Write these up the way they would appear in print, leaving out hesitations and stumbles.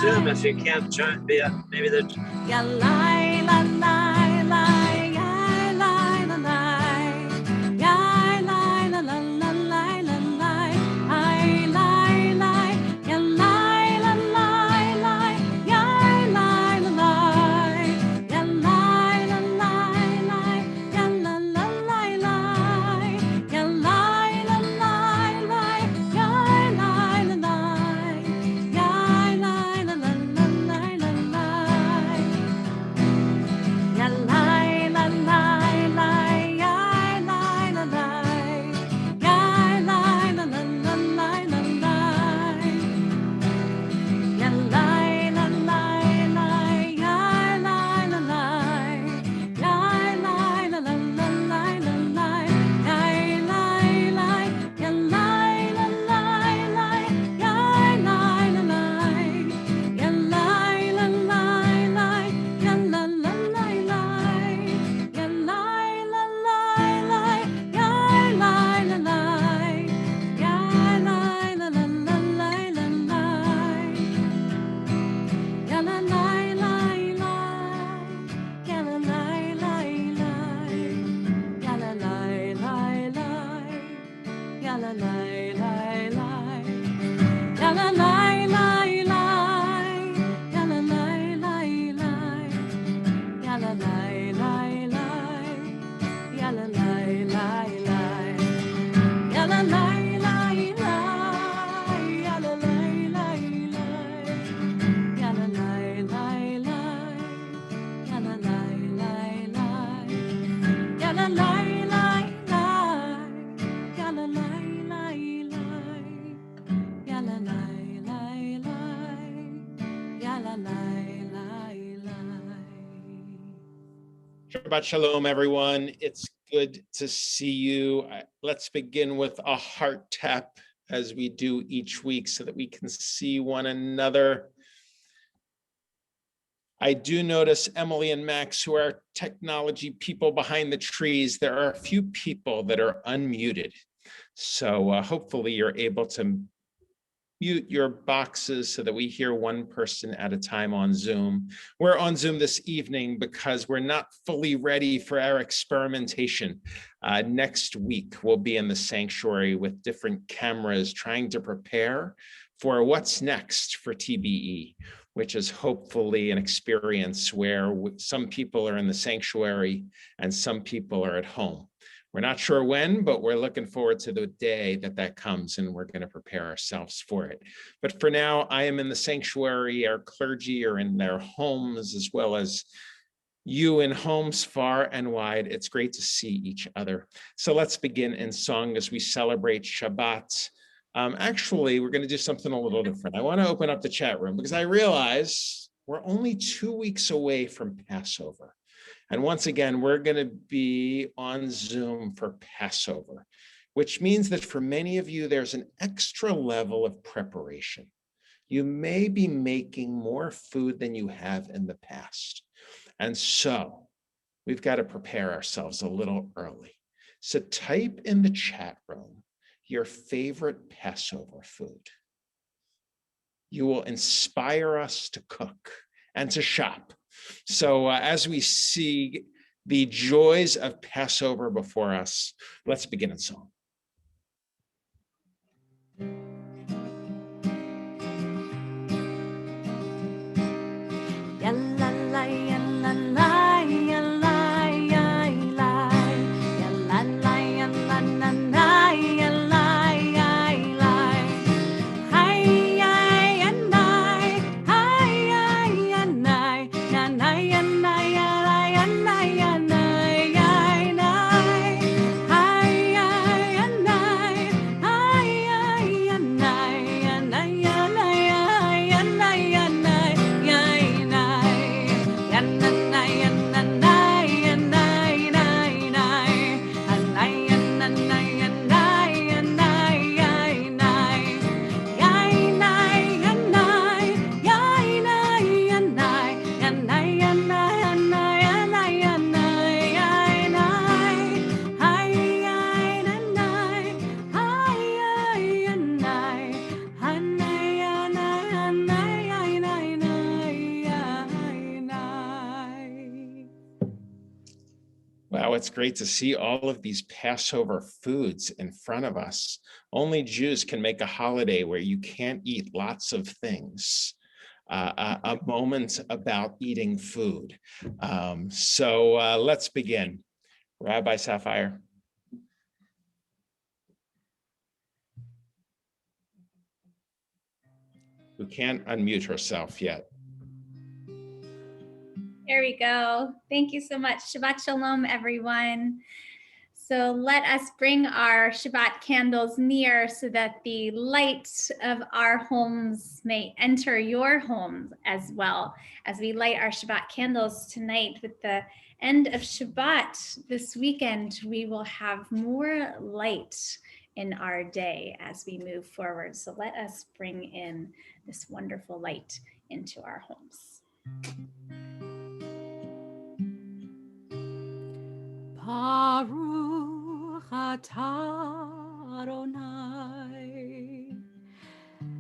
Zoom if you can't join. Maybe they're. Ya lai la lai lai ya lai la lai ya lai la la la lai la lai ai lai lai ya lai la lai lai ya lai la lai ya lai la lai lai ya la la lai lai ya lai la lai lai ya lai la lai ya lai la la la lai la lai ya lai la lai lai ya lai la lai ya lai la la la lai la lai ya lai la lai lai ya lai la lai ya lai la la la lai la lai ya lai lai ya lai la lai lai ya lai la lai ya lai la lai lai ya la la lai lai ya lai la lai lai ya lai la lai ya lai la la la lai la lai ya la lai lai lai ya la lai lai lai ya la lai lai lai ya la lai lai lai ya la lai lai lai ya la lai lai lai ya la lai lai lai ya la lai lai lai ya la lai lai lai ya la lai lai lai ya la lai lai lai ya la lai lai lai ya la lai lai lai ya la lai lai lai ya la lai lai lai ya la lai lai lai. Shabbat shalom, everyone. It's good to see you. Let's begin with a heart tap as we do each week so that we can see one another. I do notice Emily and Max, who are technology people behind the trees, there are a few people that are unmuted. So hopefully you're able to mute your boxes so that we hear one person at a time on Zoom. We're on Zoom this evening because we're not fully ready for our experimentation. Next week, we'll be in the sanctuary with different cameras trying to prepare for what's next for TBE, which is hopefully an experience where some people are in the sanctuary and some people are at home. We're not sure when, but we're looking forward to the day that that comes, and we're going to prepare ourselves for it. But for now, I am in the sanctuary. Our clergy are in their homes, as well as you in homes far and wide. It's great to see each other. So let's begin in song as we celebrate Shabbat. Actually, we're going to do something a little different. I want to open up the chat room because I realize we're only 2 weeks away from Passover. And once again, we're going to be on Zoom for Passover, which means that for many of you, there's an extra level of preparation. You may be making more food than you have in the past. And so we've got to prepare ourselves a little early. So type in the chat room your favorite Passover food. You will inspire us to cook and to shop. So as we see the joys of Passover before us, let's begin in song. it's great to see all of these Passover foods in front of us. Only Jews can make a holiday where you can't eat lots of things. A moment about eating food. So let's begin. Rabbi Sapphire. Who can't unmute herself yet. There we go. Thank you so much. Shabbat Shalom, everyone. So let us bring our Shabbat candles near so that the light of our homes may enter your homes as well. As we light our Shabbat candles tonight with the end of Shabbat this weekend, we will have more light in our day as we move forward. So let us bring in this wonderful light into our homes. Baruch atah Adonai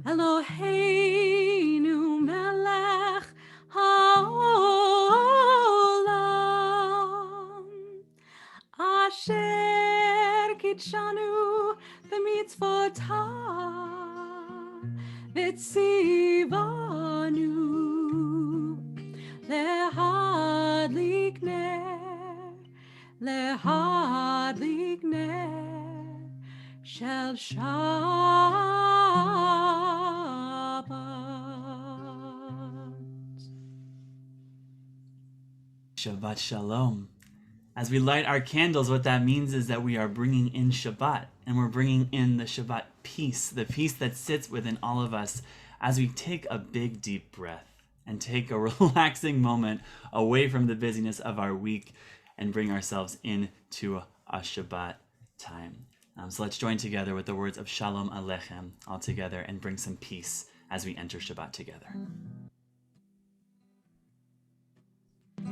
Eloheinu melech haolam asher kitshanu b'mitzvotav v'tzivanu lehadlik ner להדליק נר של שבת. Shabbat Shalom. As we light our candles, what that means is that we are bringing in Shabbat, and we're bringing in the Shabbat peace, the peace that sits within all of us as we take a big, deep breath and take a relaxing moment away from the busyness of our week and bring ourselves into a Shabbat time. So let's join together with the words of Shalom Aleichem all together and bring some peace as we enter Shabbat together.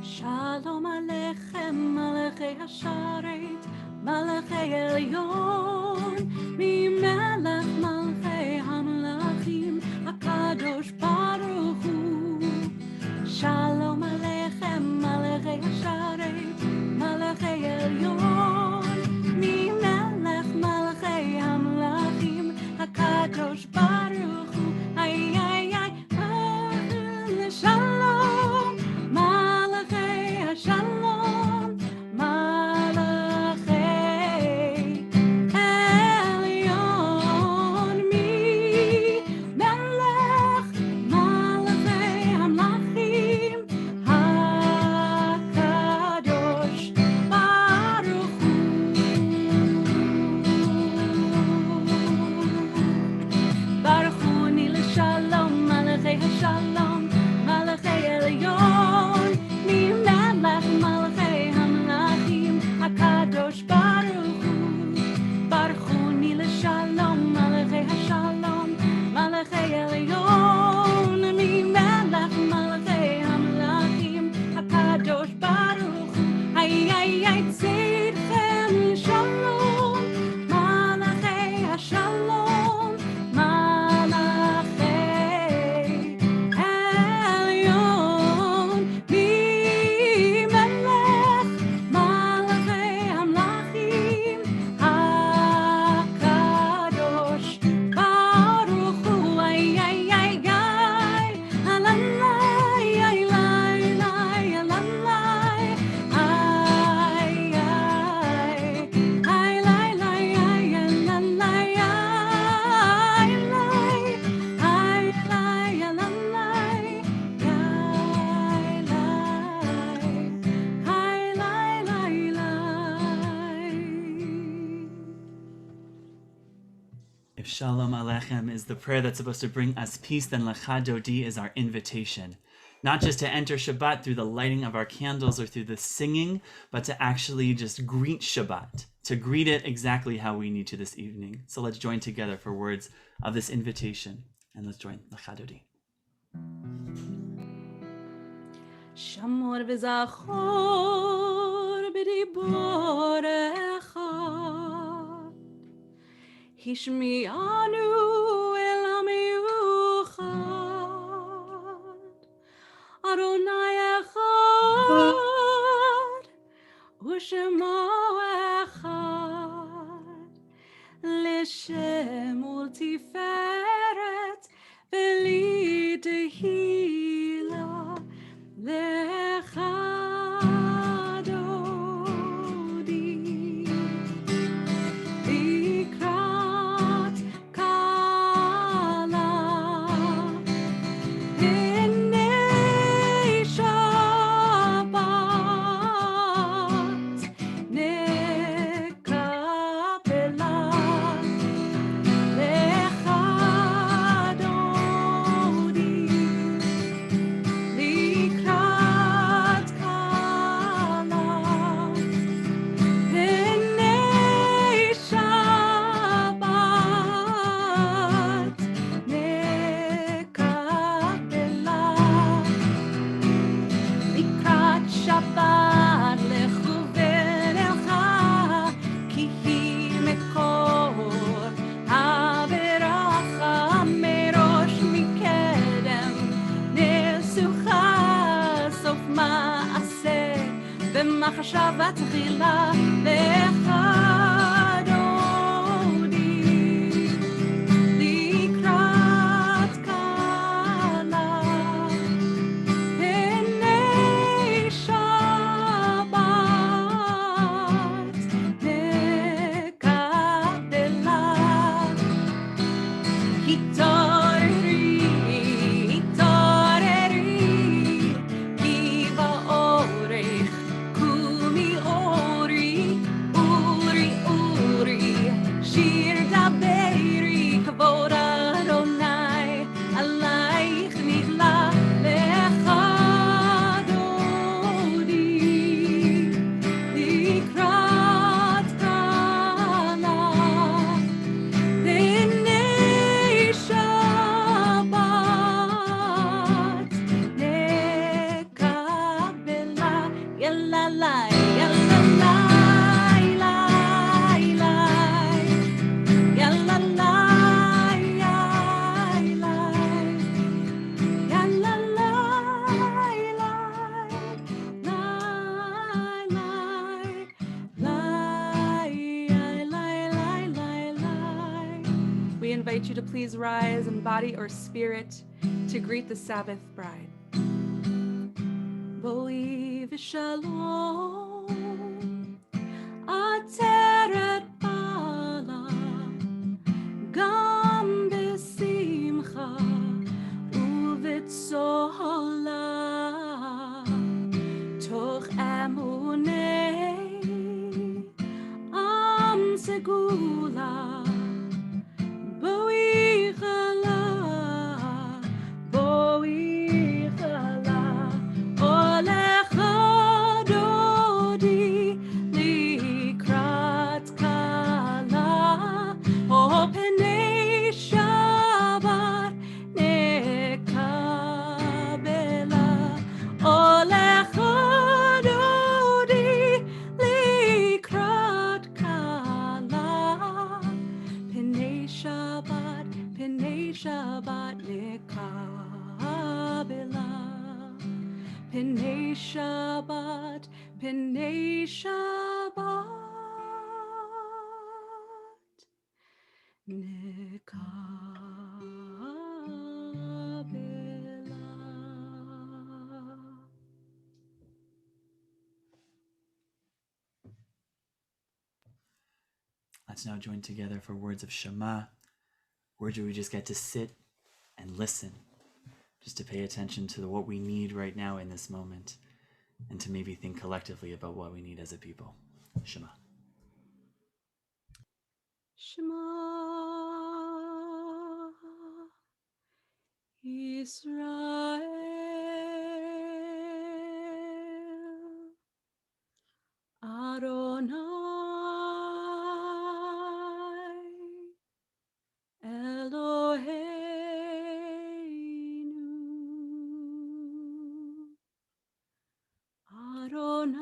Shalom Aleichem, Malachei Hasharet, Malachei Elyon, Mimelech Malchei Hamlachim, HaKadosh Baruch Hu. Shalom Aleichem, Malachei Hasharet, Malachei Elyon, Mimelech Malchei Hamlachim, HaKadosh Baruch Hu. Ay, ay, ay, Shalom, Malachei Shalom, Malachei Elyon, Mimelech Malchei Hamlachim, HaKadosh Baruch Hu. Baruchuni l'shalom, Malachei Shalom, Malachei Elyon, Mimelech Malchei Hamlachim, HaKadosh Baruch Hu. Baruchuni l'shalom, Malachei Shalom, Malachei Elyon, Mimelech Malchei Hamlachim, HaKadosh Baruch Hu. Ay, ay, ay, tzidchem l'shalom, Malachei Shalom, Malachei Elyon, Mimelech Malchei Hamlachim, HaKadosh Baruch Hu. Ay, ay, ay, ay, alalai, ay, lai, lai, alalai, ay, ay, lai, lai, ay, alalai, ay, lai, ay, lai, alalai, ay, lai, lai, lai. If Shalom Aleichem is the prayer that's supposed to bring us peace, then Lecha Dodi is our invitation. Not just to enter Shabbat through the lighting of our candles or through the singing, but to actually just greet Shabbat, to greet it exactly how we need to this evening. So let's join together for words of this invitation, and let's join Lecha Dodi. שמור וזכור בדיבור אחד, השמיענו אל המיוחד. אדוני אחד ושמו לשם ולתפארת ולי תהילה לך דודי לקראת כלה הנה שבת נקבלה לך דודי לקראת כלה הנה שבת נקבלה לקראת שבת לכו ונלכה כי היא מקור הברכה מראש מקדם נסוכה סוף מעשה ומחשבה תחילה לך דודי לקראת כלה הנה שבת נקבלה התעוררי כי באורך קומי אורי שיר דברי כבוד אדוני עלייך נגלה לך דודי לקראת כלה הנה שבת נקבלה יללה יללה We invite you to please rise in body or spirit to greet the Sabbath bride. Boi v'shalom, ateret bala, gam b'simcha u'v'tzola, toch emunei am segula. Boi chala, olecha dodi likrat kala, o penei Shabbat nekabela, olecha dodi likrat kala. Penei Shabbat nekabela. Penei Shabbat nekabela. Let's now join together for words of Shema, words where we just get to sit and listen, just to pay attention to what we need right now in this moment, and to maybe think collectively about what we need as a people. Shema. Shema Israel Adonai Eloheinu Adonai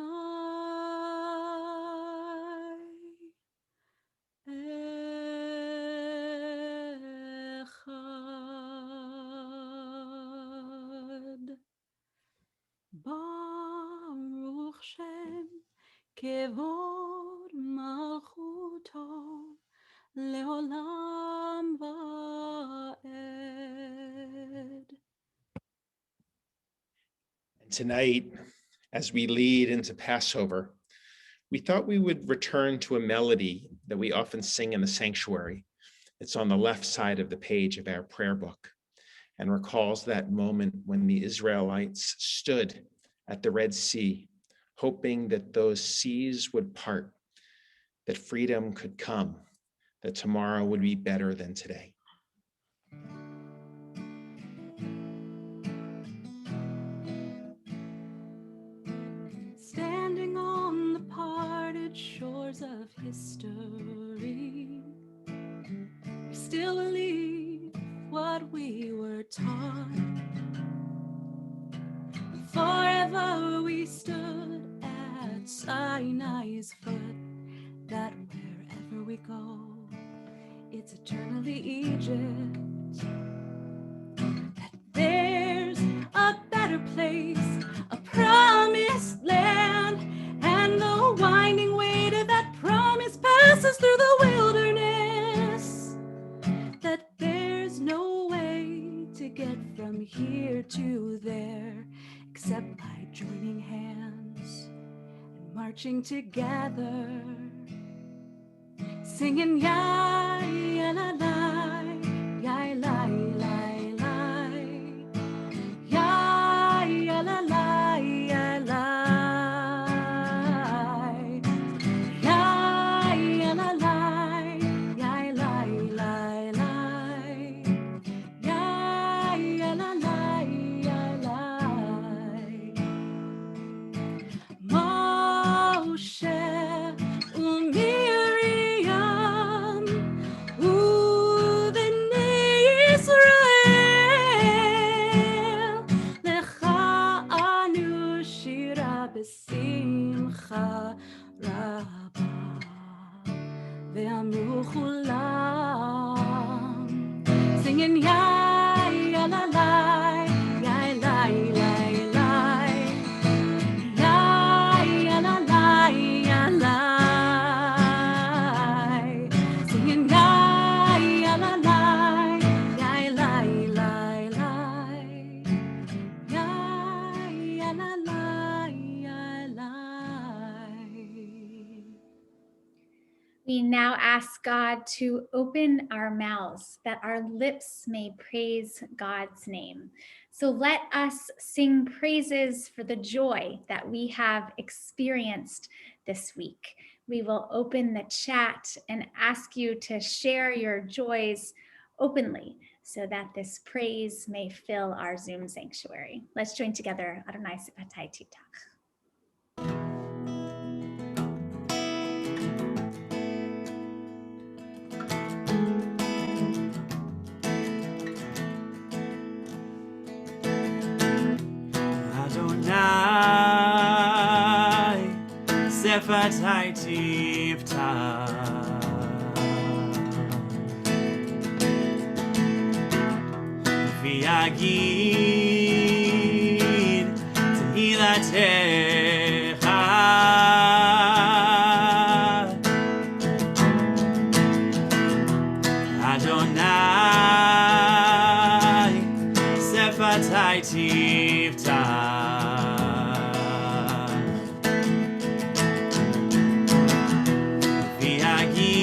Echad Baruch Shem Kevod Malchuto לעולם ועד. Tonight, as we lead into Passover, we thought we would return to a melody that we often sing in the sanctuary. It's on the left side of the page of our prayer book and recalls that moment when the Israelites stood at the Red Sea, hoping that those seas would part, that freedom could come, that tomorrow would be better than today. Standing on the parted shores of history, we still believe what we were taught. Forever we stood at Sinai's foot, that wherever we go, it's eternally Egypt. That there's a better place, a promised land, and the winding way to that promise passes through the wilderness. That there's no way to get from here to there except by joining hands and marching together, singing ya ya la la, ya la la la, ya ya la la, ya la, ya ya la la, ya la la la, ya ya la la, ya la. Moshe Miriam, ובני ישראל, לך אנו שירה בשמחה רבה, ואמרו כולם, singing ya ya la la, ya la la la, ya ya la la, ya la, singing ya ya la la, ya la la la, ya ya la la, ya la. We now ask God to open our mouths that our lips may praise God's name. So let us sing praises for the joy that we have experienced this week. We will open the chat and ask you to share your joys openly so that this praise may fill our Zoom sanctuary. Let's join together. Adonai Sipatai Titach. Adonai, Sefatai Tifta. V'yagid tehilatecha. Adonai, Sefatai Tifta.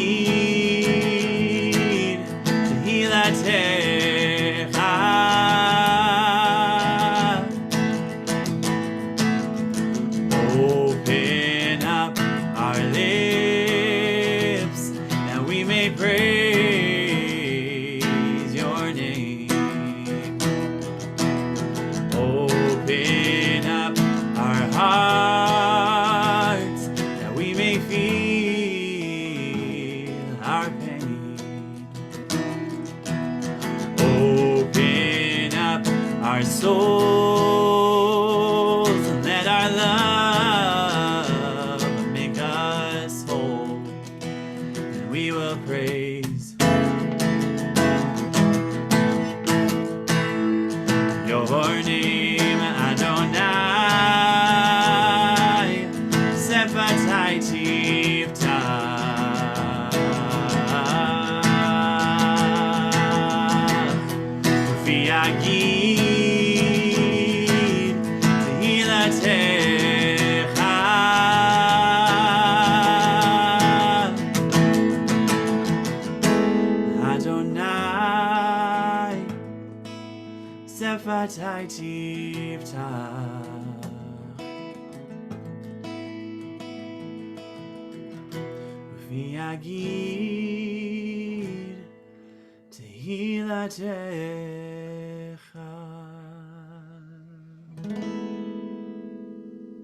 V'yagid tehilatecha. Open up our lips that we may praise your name. Open up our hearts that we may feel our pain. Open up our souls and let our love make us whole, and we will praise your name, Adonai, Sefatai Tifta. Adonai Sefatai Tiftach V'yagid Tehilatecha.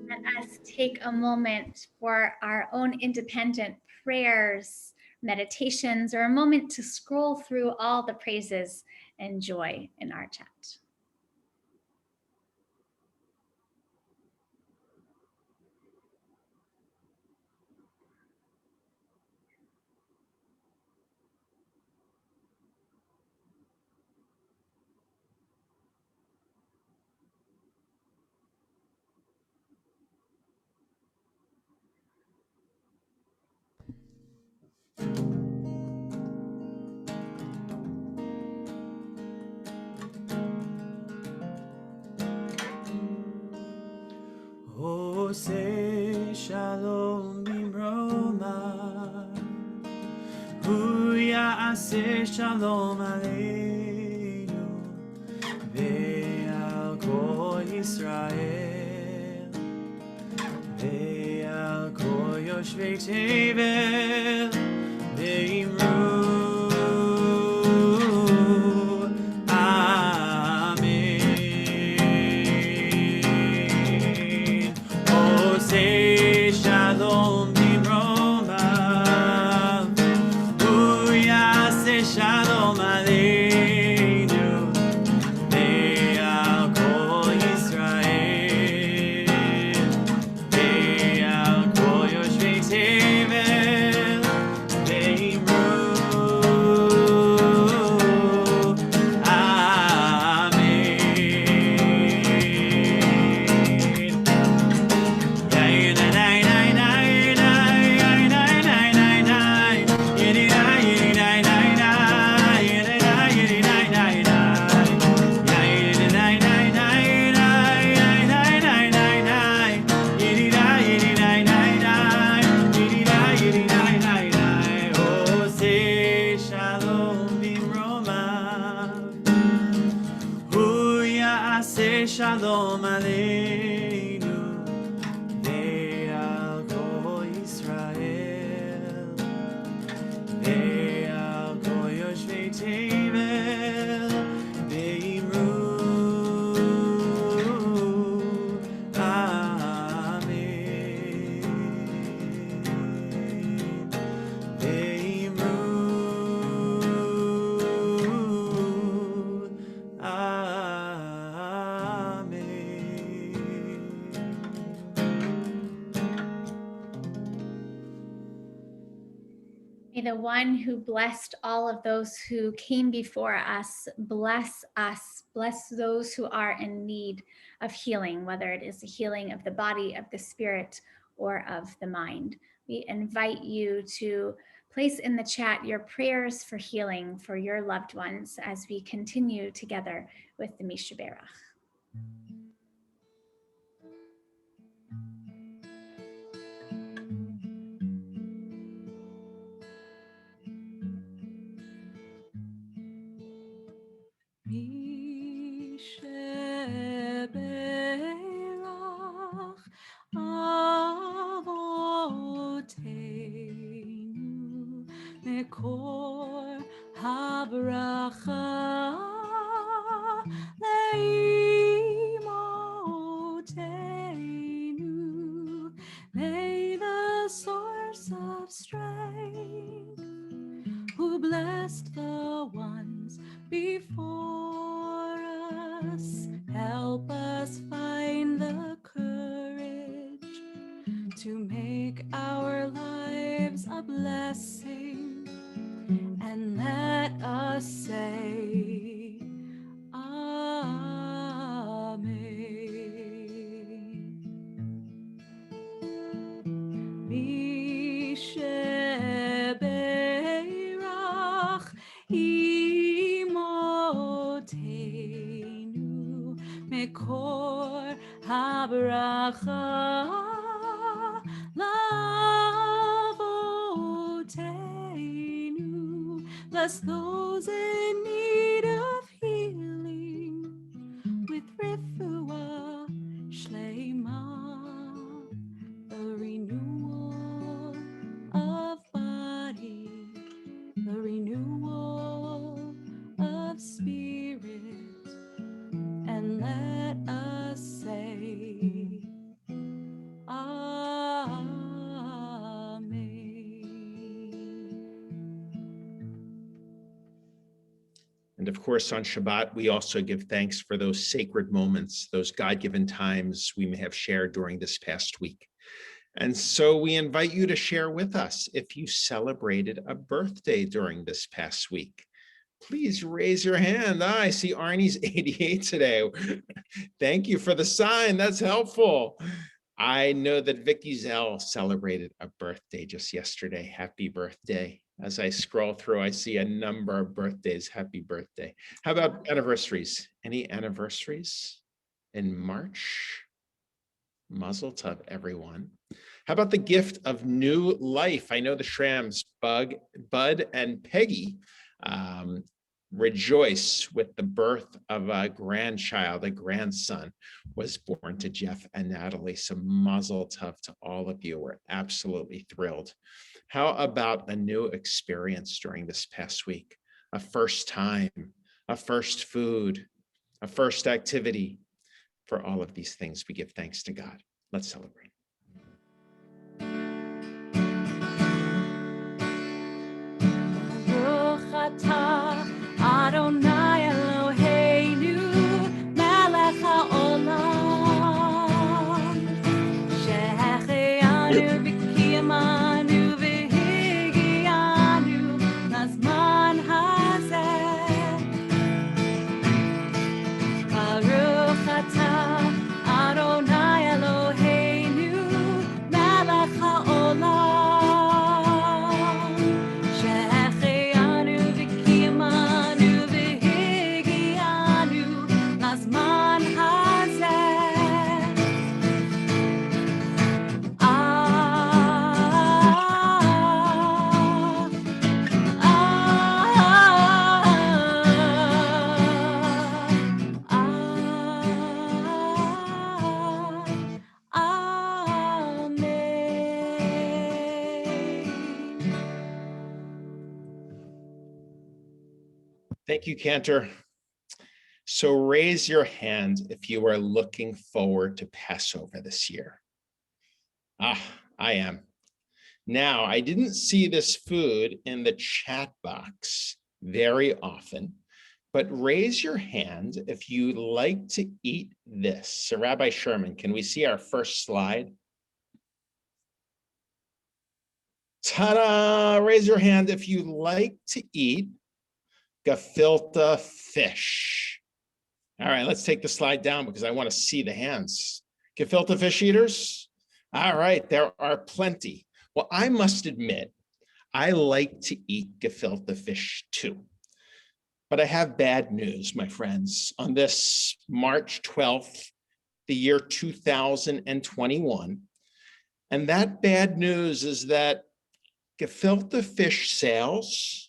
Let us take a moment for our own independent prayers, meditations, or a moment to scroll through all the praises and joy in our chat. Say shalom bimroma, Huya ase shalom aleinu, ve'al kol Yisrael, ve'al kol yoshvei tevel, ve'imru. Say shalom bimroma, Huya say shalom aleinu, ve'al kol Yisrael, ve'al kol yoshvei tevel, ve'imru. Shalom aleinu, ve'al kol Yisrael, ve'al kol yoshvei tevel, ve'imru. Amen. Ve'imru. May the one who blessed all of those who came before us, bless those who are in need of healing, whether it is the healing of the body, of the spirit, or of the mind. We invite you to place in the chat your prayers for healing for your loved ones as we continue together with the Mishaberach. Mishaberach Avoteinu Mekor Habracha Leimoteinu. May the source of strength, who blessed the ones before us, help us find the courage to make our lives a blessing, and let us say Amen. Mishaberach Imoteinu Mekor Habracha Lavotenu, bless those in need of healing with refuah shlema, the renewal of body, the renewal of spirit, and let us say, Amen. And of course, on Shabbat, we also give thanks for those sacred moments, those God-given times we may have shared during this past week. And so we invite you to share with us if you celebrated a birthday during this past week. Please raise your hand. I see Arnie's 88 today. Thank you for the sign. That's helpful. I know that Vicky Zell celebrated a birthday just yesterday. Happy birthday. As I scroll through, I see a number of birthdays. Happy birthday. How about anniversaries? Any anniversaries in March? Mazel tov, everyone. How about the gift of new life? I know the Shrams, Bud and Peggy, rejoice with the birth of a grandchild. A grandson was born to Jeff and Natalie. So mazel tov to all of you. We're absolutely thrilled. How about a new experience during this past week? A first time, a first food, a first activity. For all of these things, we give thanks to God. Let's celebrate. Baruch atah Adonai Eloheinu melech haolam shehechianu v'kiyamanu v'higianu lazman hazeh. Baruch atah Adonai Eloheinu melech haolam Thank you, Cantor. So raise your hand if you are looking forward to Passover this year. I am. Now, I didn't see this food in the chat box very often, but raise your hand if you like to eat this. So Rabbi Sherman, can we see our first slide? Ta-da! Raise your hand if you like to eat gefilte fish. All right, let's take the slide down because I want to see the hands. Gefilte fish eaters? All right, there are plenty. Well, I must admit, I like to eat gefilte fish too. But I have bad news, my friends. On this March 12th, the year 2021, and that bad news is that gefilte fish sales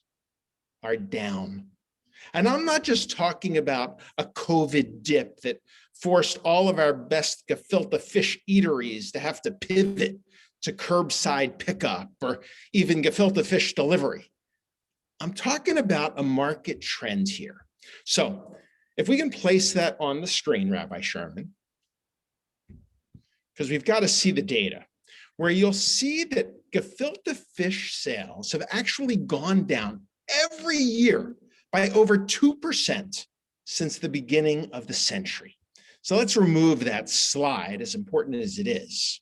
are down. And I'm not just talking about a COVID dip that forced all of our best gefilte fish eateries to have to pivot to curbside pickup or even gefilte fish delivery. I'm talking about a market trend here. So if we can place that on the screen, Rabbi Sherman, because we've got to see the data, where you'll see that gefilte fish sales have actually gone down every year by over 2% since the beginning of the century. So let's remove that slide, as important as it is.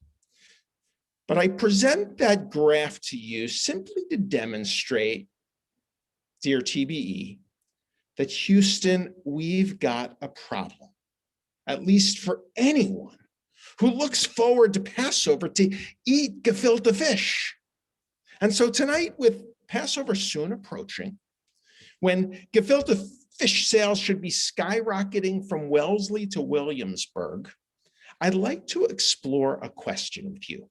But I present that graph to you simply to demonstrate, dear TBE, that Houston, we've got a problem, at least for anyone who looks forward to Passover to eat gefilte fish. And so tonight, with Passover soon approaching, when gefilte fish sales should be skyrocketing from Wellesley to Williamsburg, I'd like to explore a question with you,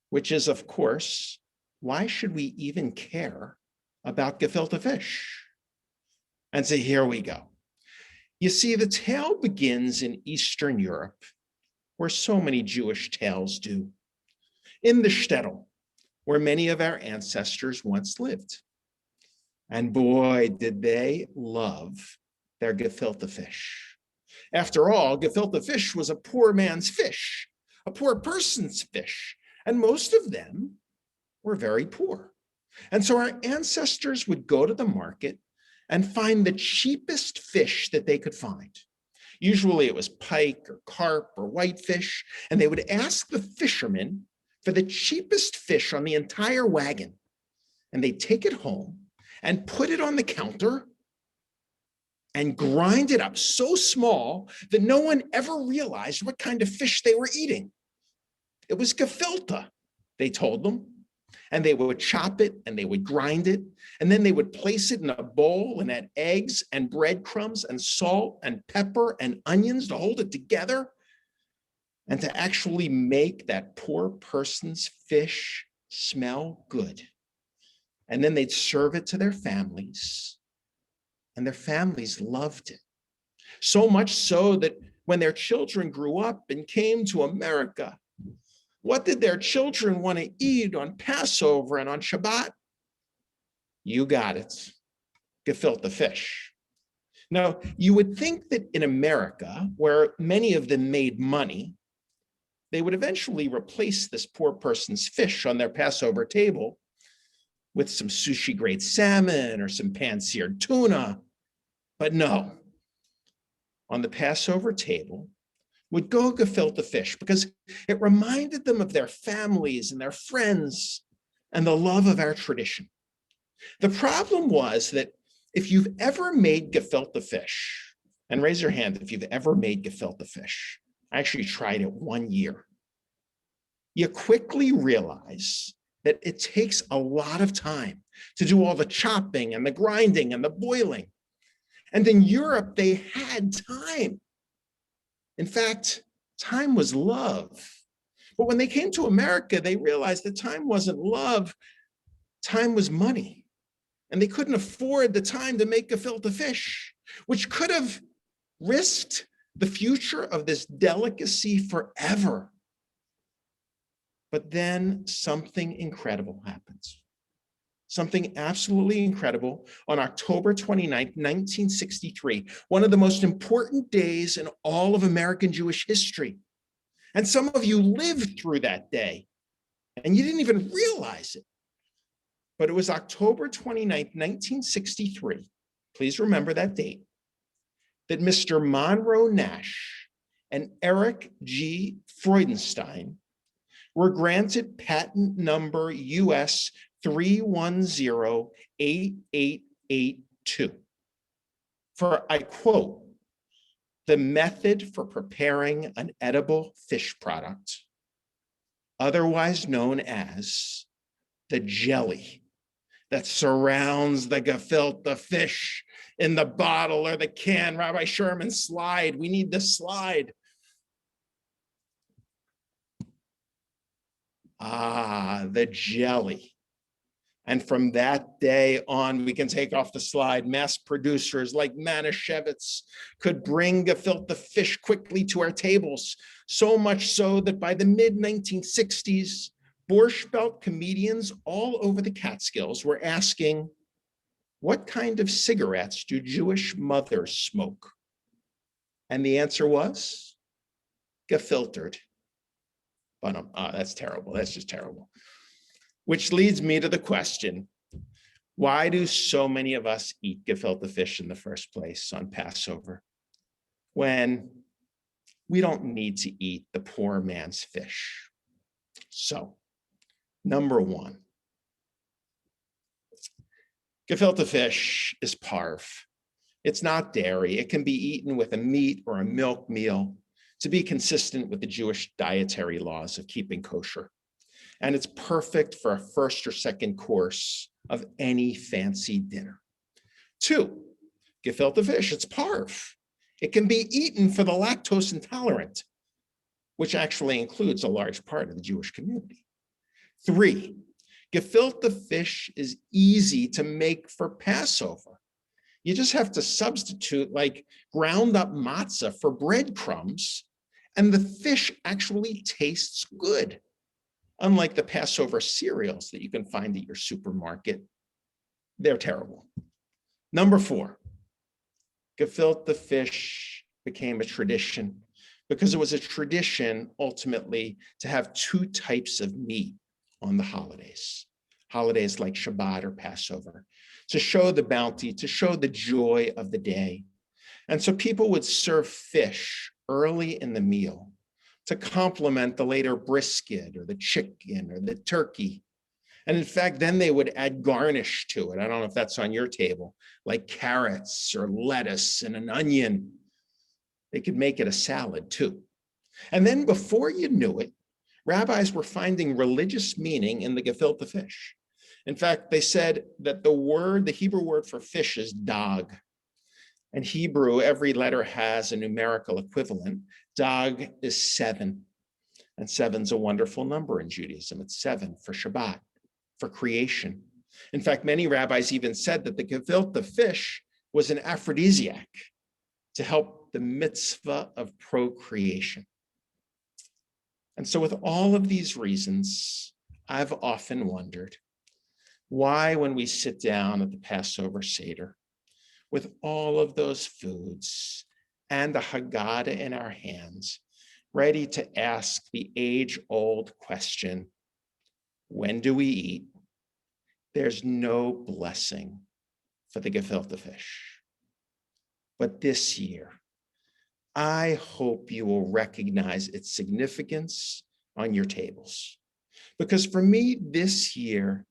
which is, of course, why should we even care about gefilte fish? And so here we go. You see, the tale begins in Eastern Europe, where so many Jewish tales do, in the shtetl, where many of our ancestors once lived. And boy, did they love their gefilte fish. After all, gefilte fish was a poor man's fish, a poor person's fish, and most of them were very poor. And so our ancestors would go to the market and find the cheapest fish that they could find. Usually it was pike or carp or whitefish, and they would ask the fishermen for the cheapest fish on the entire wagon. And they'd take it home and put it on the counter and grind it up so small that no one ever realized what kind of fish they were eating. It was gefilte, they told them. And they would chop it and they would grind it. And then they would place it in a bowl and add eggs and breadcrumbs and salt and pepper and onions to hold it together and to actually make that poor person's fish smell good. And then they'd serve it to their families, and their families loved it. So much so that when their children grew up and came to America, what did their children want to eat on Passover and on Shabbat? You got it, gefilte fish. Now, you would think that in America, where many of them made money, they would eventually replace this poor person's fish on their Passover table with some sushi-grade salmon or some pan-seared tuna. But no, on the Passover table would go gefilte fish because it reminded them of their families and their friends and the love of our tradition. The problem was that if you've ever made gefilte fish, and raise your hand if you've ever made gefilte fish, I actually tried it 1 year, you quickly realize that it takes a lot of time to do all the chopping and the grinding and the boiling. And in Europe, they had time. In fact, time was love. But when they came to America, they realized that time wasn't love, time was money. And they couldn't afford the time to make gefilte fish, which could have risked the future of this delicacy forever. But then something incredible happens. Something absolutely incredible on October 29th, 1963, one of the most important days in all of American Jewish history. And some of you lived through that day, and you didn't even realize it. But it was October 29th, 1963, please remember that date, that Mr. Monroe Nash and Eric G. Freudenstein were granted patent number US 3108882 for, I quote, the method for preparing an edible fish product, otherwise known as the jelly that surrounds the gefilte fish in the bottle or the can. Rabbi Sherman, slide. We need the slide. Ah, the jelly. And from that day on, we can take off the slide. Mass producers like Manischewitz could bring gefilte fish quickly to our tables, so much so that by the mid-1960s, Borscht Belt comedians all over the Catskills were asking, what kind of cigarettes do Jewish mothers smoke? And the answer was gefiltered. But that's terrible. That's just terrible. Which leads me to the question, why do so many of us eat gefilte fish in the first place on Passover when we don't need to eat the poor man's fish? So, number one, gefilte fish is parve. It's not dairy. It can be eaten with a meat or a milk meal to be consistent with the Jewish dietary laws of keeping kosher. And it's perfect for a first or second course of any fancy dinner. Two, gefilte fish, it's parve. It can be eaten for the lactose intolerant. which actually includes a large part of the Jewish community. 3, gefilte fish is easy to make for Passover. You just have to substitute like ground up matzah for breadcrumbs, and the fish actually tastes good. Unlike the Passover cereals that you can find at your supermarket, they're terrible. Number 4, gefilte fish became a tradition because it was a tradition ultimately to have 2 types of meat on the holidays like Shabbat or Passover, to show the bounty, to show the joy of the day. And so people would serve fish early in the meal to complement the later brisket or the chicken or the turkey. And in fact, then they would add garnish to it. I don't know if that's on your table, like carrots or lettuce and an onion. They could make it a salad too. And then before you knew it, rabbis were finding religious meaning in the gefilte fish. In fact, they said that the Hebrew word for fish is dag. In Hebrew, every letter has a numerical equivalent. Dag is 7, and 7's a wonderful number in Judaism. It's 7 for Shabbat, for creation. In fact, many rabbis even said that the gefilte fish was an aphrodisiac to help the mitzvah of procreation. And so with all of these reasons, I've often wondered why, when we sit down at the Passover Seder with all of those foods and the Haggadah in our hands, ready to ask the age-old question, when do we eat? There's no blessing for the gefilte fish. But this year, I hope you will recognize its significance on your tables. Because for me, this year,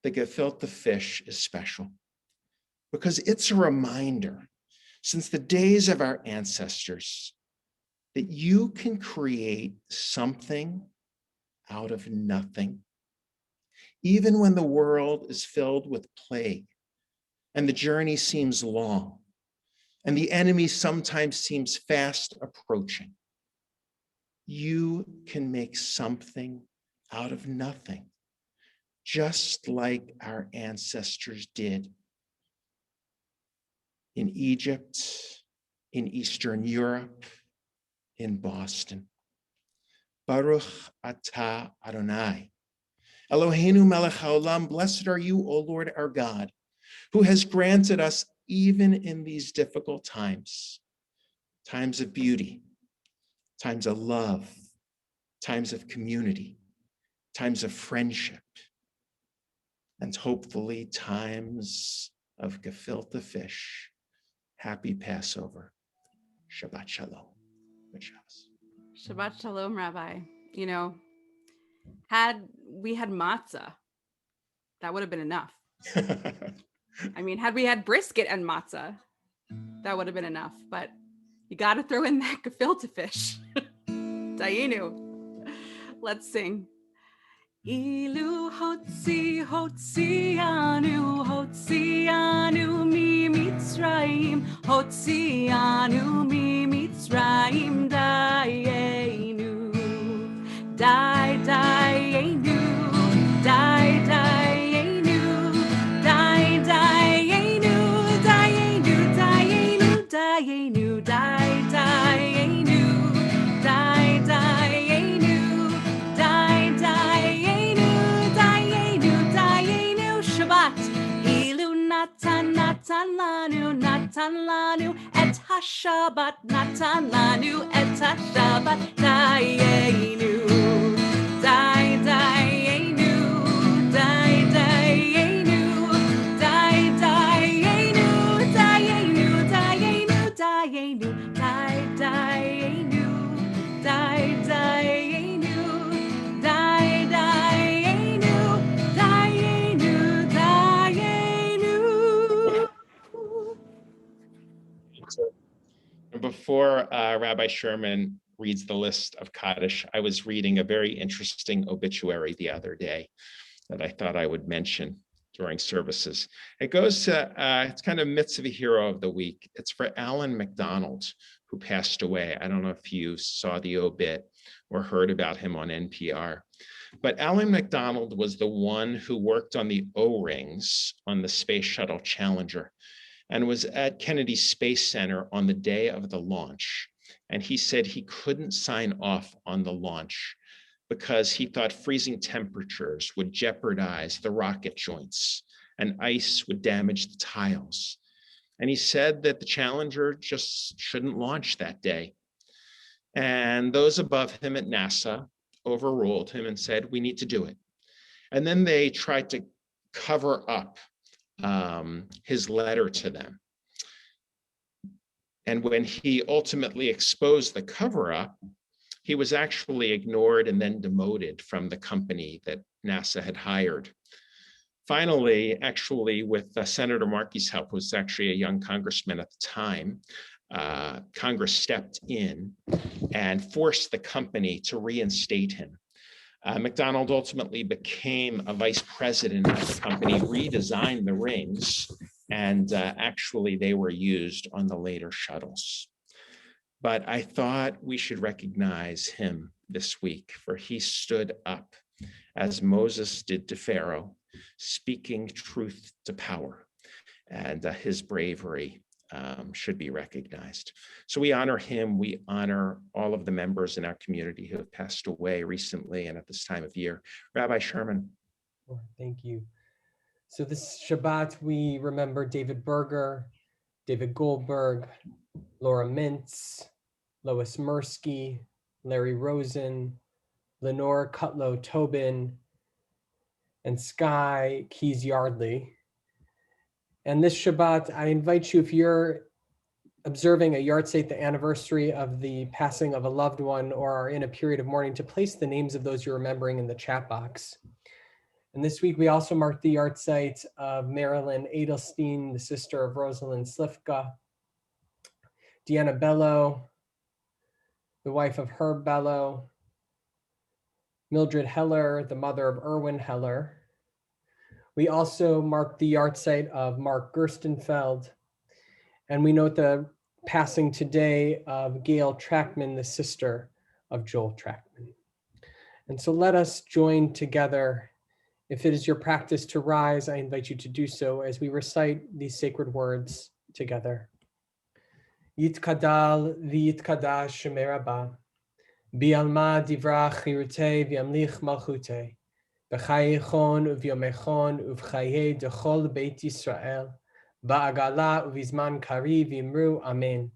the gefilte fish is special. Because it's a reminder, since the days of our ancestors, that you can create something out of nothing. Even when the world is filled with plague and the journey seems long and the enemy sometimes seems fast approaching, you can make something out of nothing, just like our ancestors did in Egypt, in Eastern Europe, in Boston. Baruch atah Adonai, Eloheinu melech haolam, blessed are you, O Lord our God, who has granted us even in these difficult times, times of beauty, times of love, times of community, times of friendship, and hopefully times of gefilte fish. Happy Passover. Shabbat Shalom. Good Shabbos. Shabbat Shalom, Rabbi. You know, had we had matzah, that would have been enough. I mean, had we had brisket and matzah, that would have been enough. But you got to throw in that gefilte fish. Dayenu. Let's sing. Ilu hotzi hotzianu hotzianu mi Mitzrayim hotzianu mi Mitzrayim dayenu dayenu dayenu dayenu dayenu dayenu dayenu Natan lanu et hashabat Natan lanu et hashabat dayenu dayenu dayenu dayenu dayenu dayenu dayenu dayenu dayenu Before Rabbi Sherman reads the list of Kaddish, I was reading a very interesting obituary the other day that I thought I would mention during services. It goes to, it's kind of Mitzvah Hero of the Week. It's for Alan McDonald, who passed away. I don't know if you saw the obit or heard about him on NPR. But Alan McDonald was the one who worked on the O-rings on the Space Shuttle Challenger and was at Kennedy Space Center on the day of the launch. And he said he couldn't sign off on the launch because he thought freezing temperatures would jeopardize the rocket joints and ice would damage the tiles. And he said that the Challenger just shouldn't launch that day. And those above him at NASA overruled him and said, we need to do it. And then they tried to cover up his letter to them. And when he ultimately exposed the cover-up, he was actually ignored and then demoted from the company that NASA had hired. Finally, actually, with Senator Markey's help, who was actually a young congressman at the time, Congress stepped in and forced the company to reinstate him. McDonald ultimately became a vice president of the company, redesigned the rings, and actually they were used on the later shuttles. But I thought we should recognize him this week, for he stood up as Moses did to Pharaoh, speaking truth to power, and his bravery should be recognized. So we honor him. We honor all of the members in our community who have passed away recently and at this time of year. Rabbi Sherman. Thank you. So this Shabbat, we remember David Berger, David Goldberg, Laura Mintz, Lois Mirsky, Larry Rosen, Lenore Cutlow Tobin, and Sky Keys Yardley. And this Shabbat, I invite you, if you're observing a yahrzeit, the anniversary of the passing of a loved one, or are in a period of mourning, to place the names of those you're remembering in the chat box. And this week, we also marked the yahrzeit of Marilyn Edelstein, the sister of Rosalind Slifka, Deanna Bello, the wife of Herb Bello, Mildred Heller, the mother of Erwin Heller. We also marked the yahrzeit of Mark Gerstenfeld, and we note the passing today of Gail Trackman, the sister of Joel Trackman. And so let us join together. If it is your practice to rise, I invite you to do so as we recite these sacred words together. Yitkadal v'yitkadash Shemei Rabbah, bi'alma divrach chirutei v'yamlich malchutei, b'chayechon u'vyomechon u'v'chayei dechol beit Yisrael, ba'agala u'vizman kari v'imru amen.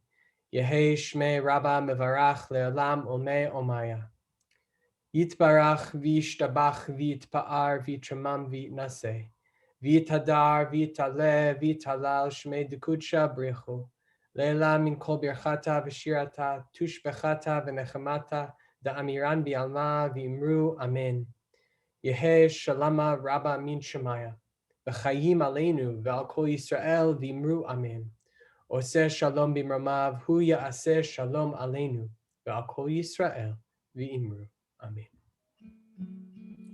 Yehei Shmei Rabbah mevarach le'olam omei omaya. Yitbarach v'yishtabach v'yitpa'ar v'yitramam v'yitnaseh, v'yitadar v'yitaleh v'yitalal Shmei dekudsha brichu. Leila min kol birchata v'shirata tushbechata v'nechamata da'amiran bi'alma v'imru amen. Yehei shalama rabba min shemaya v'chayim aleinu v'al kol Yisrael v'imru amen. Oseh shalom b'mramav hu ya'aseh shalom aleinu v'al kol Yisrael v'imru amen.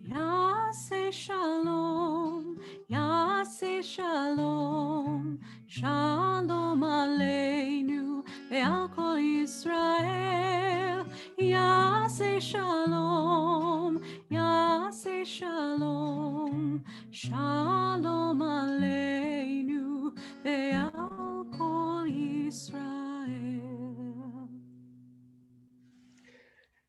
Yaseh shalom, Yaseh shalom, shalom aleinu ve'al kol Yisrael. Yaseh shalom, Yaseh shalom, shalom aleinu ve'al kol Yisrael.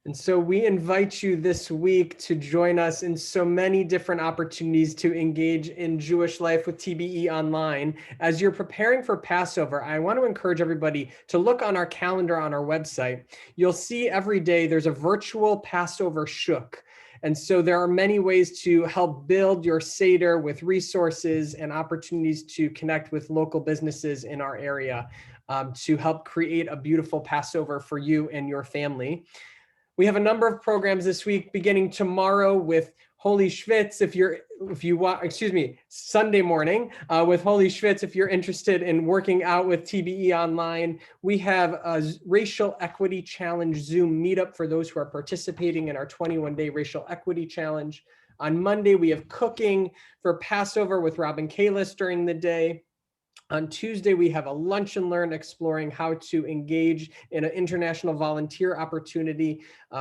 And so we invite you this week to join us in so many different opportunities to engage in Jewish life with TBE Online. As you're preparing for Passover, I want to encourage everybody to look on our calendar on our website. You'll see every day there's a virtual Passover shuk. And so there are many ways to help build your Seder with resources and opportunities to connect with local businesses in our area to help create a beautiful Passover for you and your family. We have a number of programs this week, beginning tomorrow with Holy Schwitz. Sunday morning with Holy Schwitz. If you're interested in working out with TBE Online, we have a Racial Equity Challenge Zoom meetup for those who are participating in our 21-day Racial Equity Challenge. On Monday, we have cooking for Passover with Robin Kalis during the day. On Tuesday, we have a lunch and learn exploring how to engage in an international volunteer opportunity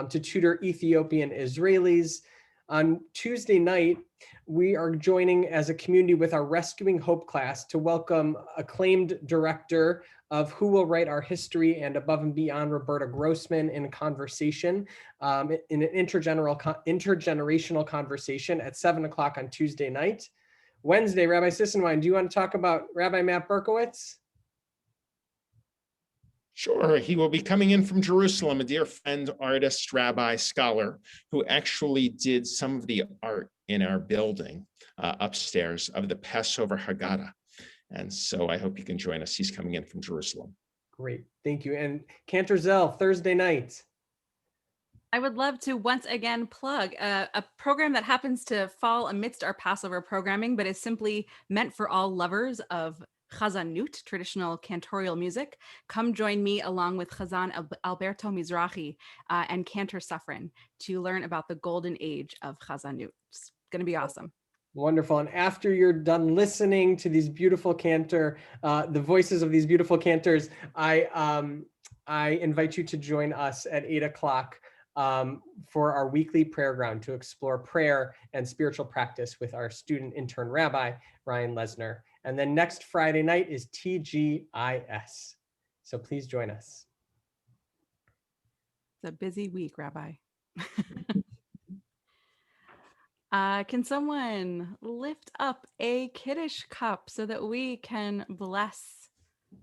to tutor Ethiopian Israelis. On Tuesday night, we are joining as a community with our Rescuing Hope class to welcome acclaimed director of Who Will Write Our History and Above and Beyond, Roberta Grossman, in conversation, in an intergenerational conversation at 7 o'clock on Tuesday night. Wednesday, Rabbi Sissenwein, do you want to talk about Rabbi Matt Berkowitz? Sure, he will be coming in from Jerusalem, a dear friend, artist, rabbi, scholar, who actually did some of the art in our building upstairs of the Passover Haggadah. And so I hope you can join us. He's coming in from Jerusalem. Great, thank you. And Cantor Zell, Thursday night. I would love to once again plug a program that happens to fall amidst our Passover programming, but is simply meant for all lovers of Chazanut, traditional cantorial music. Come join me along with Chazan Alberto Mizrahi and Cantor Safran to learn about the golden age of Chazanut. It's going to be awesome. Wonderful. And after you're done listening to these beautiful cantor, the voices of these beautiful cantors, I invite you to join us at 8 o'clock for our weekly prayer ground to explore prayer and spiritual practice with our student intern rabbi, Ryan Lesner. And then next Friday night is TGIS. So please join us. It's a busy week, Rabbi. Can someone lift up a Kiddush cup so that we can bless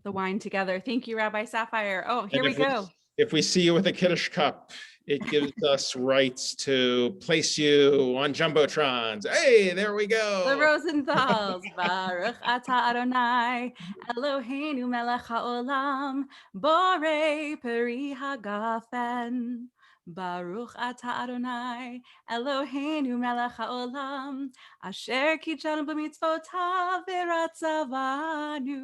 the wine together? Thank you, Rabbi Sapphire. Oh, here we go. If we see you with a Kiddush cup, it gives us rights to place you on Jumbotrons. Hey, there we go. The Rosenthals. Baruch atah Adonai, Eloheinu melech haolam, borei peri hagafen. Baruch atah Adonai, Eloheinu melech haolam, asher kitshanu b'mitzvotav v'ratzavanu,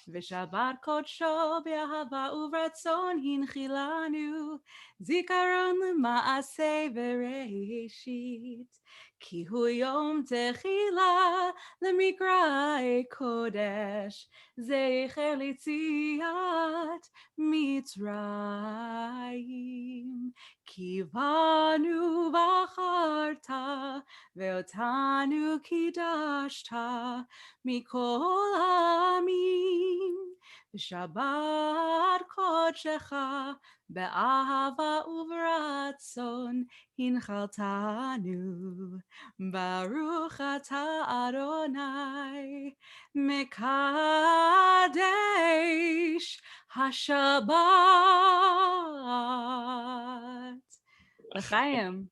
v'shabbat kodsho b'ahava uvratzon hinchilanu, zikaron l'maaseh v'reishit, ki hu yom techila l'mikra'e kodesh, zecher l'tziat Mitzrayim. Kivanu bacharta ve'otanu kidashta mikol amim v'shabbat kodshecha be'ahava uvratzon hinchaltanu baruch atah Adonai mekadesh Hashabbat. L'chaim.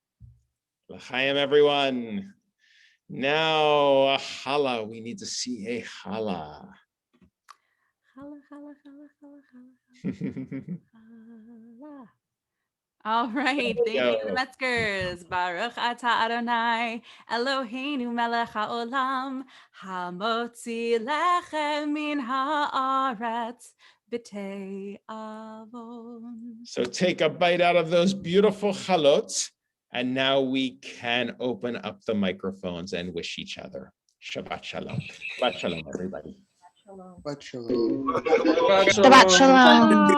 L'chaim, everyone. Now, a challah. We need to see a challah. Challah, challah, challah, challah, challah, challah. All right, thank you, the Metzgers. Baruch atah Adonai, Eloheinu melech haolam, hamotzi lechem min haaretz. So take a bite out of those beautiful chalot, and now we can open up the microphones and wish each other Shabbat Shalom. Shabbat Shalom, everybody. Shabbat Shalom. Shabbat Shalom.